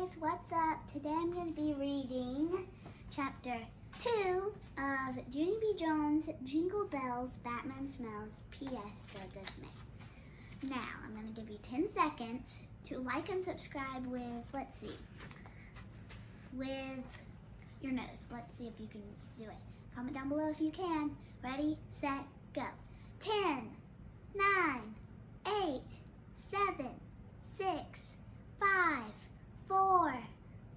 guys, what's up? Today I'm going to be reading chapter 2 of Junie B. Jones' Jingle Bells, Batman Smells, P.S. So Does Me. Now, I'm going to give you 10 seconds to like and subscribe with, with your nose. Let's see if you can do it. Comment down below if you can. Ready, set, go. 10, 9, 8, 7, 6, 5, 4,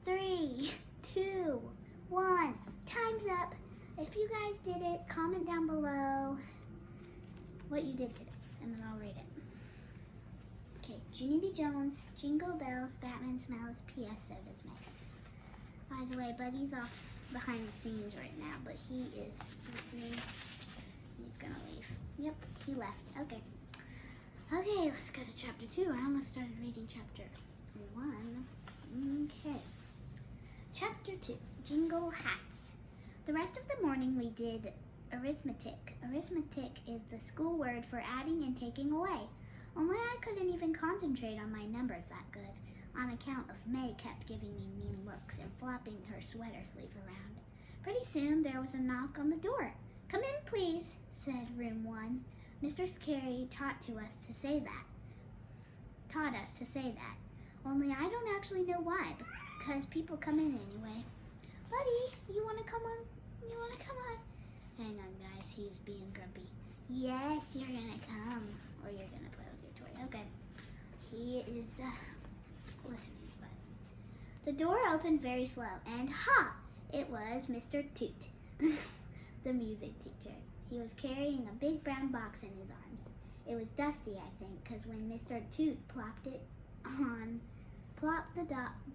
3, 2, 1. Time's up. If you guys did it, comment down below what you did today, and then I'll read it. Okay, Junie B. Jones, Jingle Bells, Batman Smells, P.S. So Does Me. By the way, Buddy's off behind the scenes right now, but he is listening. He's gonna leave. Yep, he left. Okay. Okay, let's go to chapter 2. I almost started reading chapter 1. Okay. Chapter 2, Jingle Hats. The rest of the morning we did arithmetic. Arithmetic is the school word for adding and taking away. Only I couldn't even concentrate on my numbers that good, on account of May kept giving me mean looks and flopping her sweater sleeve around. Pretty soon there was a knock on the door. "Come in, please," said room 1. Mr. Scary taught us to say that. Only I don't actually know why, because people come in anyway. "Buddy, you want to come on? You want to come on?" Hang on, guys. He's being grumpy. "Yes, you're going to come, or you're going to play with your toy." Okay. He is listening, but the door opened very slow, and ha! It was Mr. Toot, the music teacher. He was carrying a big brown box in his arms. It was dusty, I think, because when Mr. Toot plopped the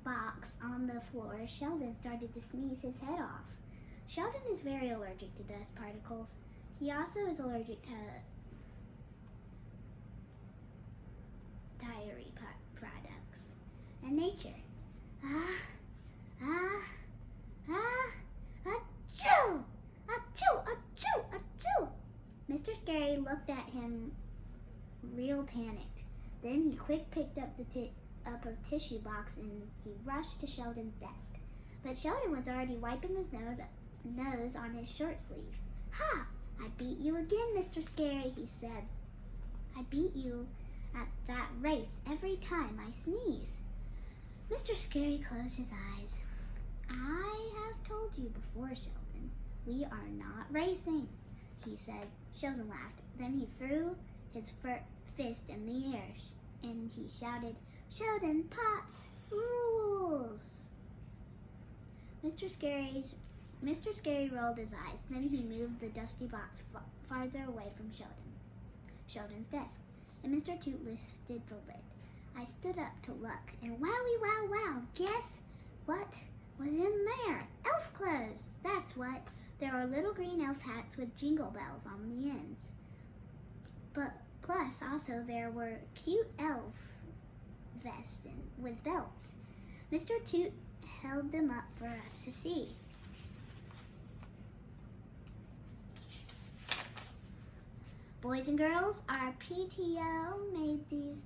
box on the floor, Sheldon started to sneeze his head off. Sheldon is very allergic to dust particles. He also is allergic to dairy products and nature. Achoo! Achoo! Achoo! Achoo! Mr. Scary looked at him real panicked. Then he quick picked up a tissue box and he rushed to Sheldon's desk. But Sheldon was already wiping his nose on his short sleeve. "Ha! I beat you again, Mr. Scary," he said. "I beat you at that race every time I sneeze." Mr. Scary closed his eyes. "I have told you before, Sheldon, we are not racing," he said. Sheldon laughed. Then he threw his fist in the air and he shouted, "Sheldon Potts rules!" Mr. Scary rolled his eyes. Then he moved the dusty box farther away from Sheldon's desk, and Mr. Toot lifted the lid. I stood up to look, and wowie wow wow, guess what was in there? Elf clothes, that's what. There were little green elf hats with jingle bells on the ends. But plus also there were cute elf vests with belts. Mr. Toot held them up for us to see. "Boys and girls, our PTO made these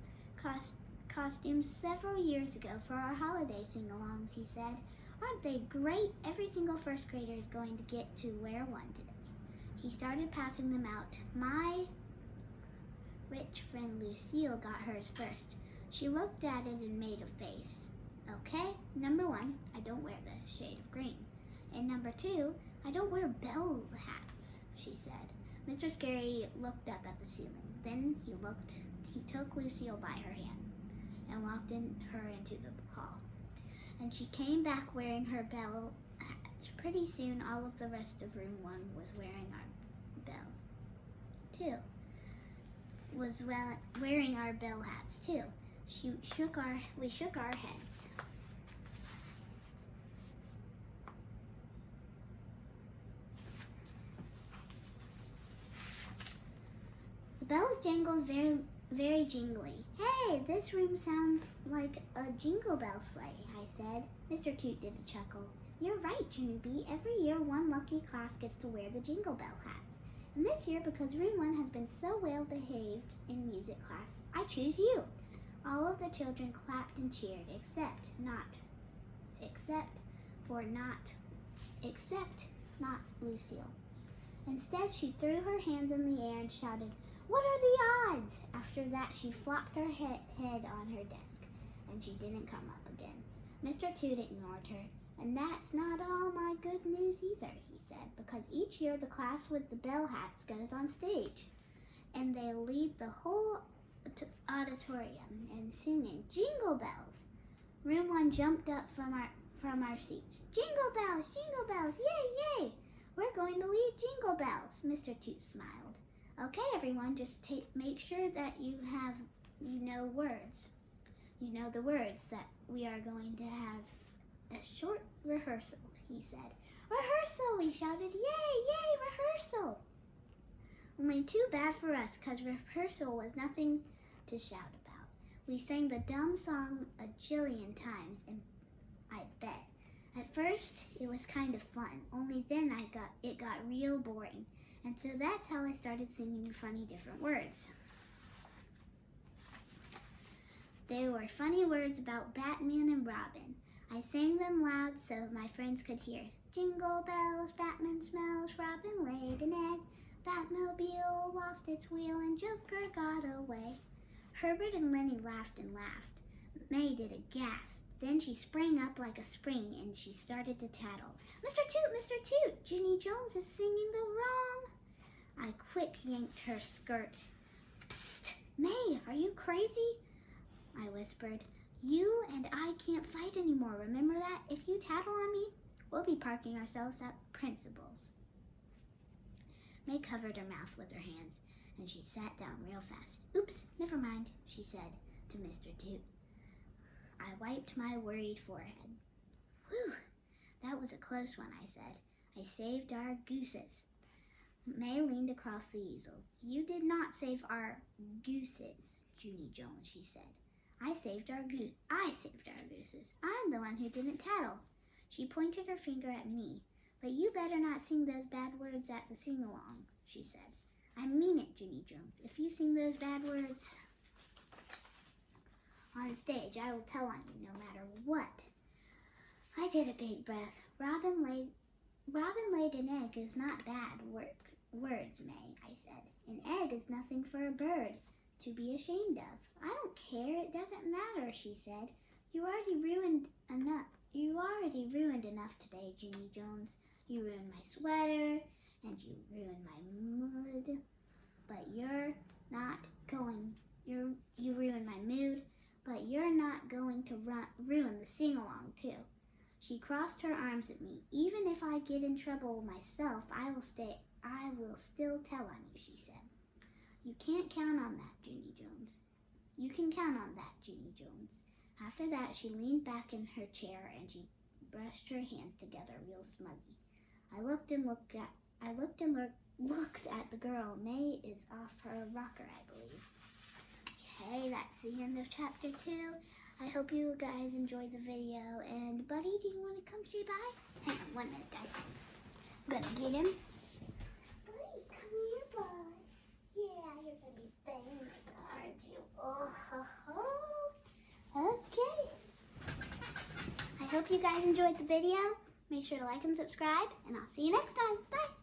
costumes several years ago for our holiday sing-alongs," he said. "Aren't they great? Every single first grader is going to get to wear one today." He started passing them out. My rich friend Lucille got hers first. She looked at it and made a face. "Okay, number 1, I don't wear this shade of green. And number 2, I don't wear bell hats," she said. Mr. Scary looked up at the ceiling. Then he took Lucille by her hand and walked her into the hall. And she came back wearing her bell hat. Pretty soon, all of the rest of room 1 was wearing our bells, too. Wearing our bell hats, too. We shook our heads. The bells jangled very, very jingly. "Hey, this room sounds like a jingle bell sleigh," I said. Mr. Toot did a chuckle. "You're right, Junie B. Every year one lucky class gets to wear the jingle bell hats. And this year, because room 1 has been so well behaved in music class, I choose you." All of the children clapped and cheered, except not except not Lucille. Instead, she threw her hands in the air and shouted, "What are the odds?" After that, she flopped her head on her desk, and she didn't come up again. Mr. Toot ignored her. "And that's not all my good news either," he said, "because each year the class with the bell hats goes on stage, and they lead the whole auditorium in singing Jingle Bells." Room 1 jumped up from our seats. "Jingle bells, yay, yay! We're going to lead Jingle Bells," Mr. Toot smiled. "Okay, everyone, just make sure that you know words. You know the words that we are going to have a short rehearsal," he said. "Rehearsal!" we shouted. "Yay, yay, rehearsal!" Only too bad for us, 'cause rehearsal was nothing to shout about. We sang the dumb song a jillion times, and I bet. At first, it was kind of fun, only then it got real boring, and so that's how I started singing funny different words. They were funny words about Batman and Robin. I sang them loud so my friends could hear. Jingle bells, Batman smells, Robin laid an egg, Batmobile lost its wheel and Joker got away. Herbert and Lenny laughed and laughed. May did a gasp. Then she sprang up like a spring and she started to tattle. Mr. Toot, Junie Jones is singing the wrong. I quick yanked her skirt. Psst, May, are you crazy? I whispered. You and I can't fight anymore, remember that? If you tattle on me, we'll be parking ourselves at Principal's. May covered her mouth with her hands, and she sat down real fast. Oops, never mind, she said to Mr. Toot. I wiped my worried forehead. Whew, that was a close one, I said. I saved our gooses. May leaned across the easel. You did not save our gooses, Junie Jones, she said. I saved our gooses. I'm the one who didn't tattle. She pointed her finger at me. But you better not sing those bad words at the sing-along, she said. I mean it, Junie Jones. If you sing those bad words on stage, I will tell on you no matter what. I did a big breath. Robin laid an egg is not bad words, May, I said. An egg is nothing for a bird to be ashamed of. I don't care, it doesn't matter, she said. You already ruined enough today, Junie Jones. You ruined my sweater, and you ruined my mood, but you ruined my mood, but you're not going to ruin the sing-along, too. She crossed her arms at me. Even if I get in trouble myself, I will still tell on you, she said. You can't count on that, Junie Jones. You can count on that, Junie Jones. After that, she leaned back in her chair and she brushed her hands together real smuggy. I looked at the girl. May is off her rocker, I believe. Okay, that's the end of chapter 2. I hope you guys enjoyed the video. And Buddy, do you want to come say bye? Hang on 1 minute, guys. I'm gonna get him. Buddy, come here, bud. Yeah, you're gonna be famous, aren't you? Oh, ho, ho. Okay. I hope you guys enjoyed the video. Make sure to like and subscribe, and I'll see you next time. Bye.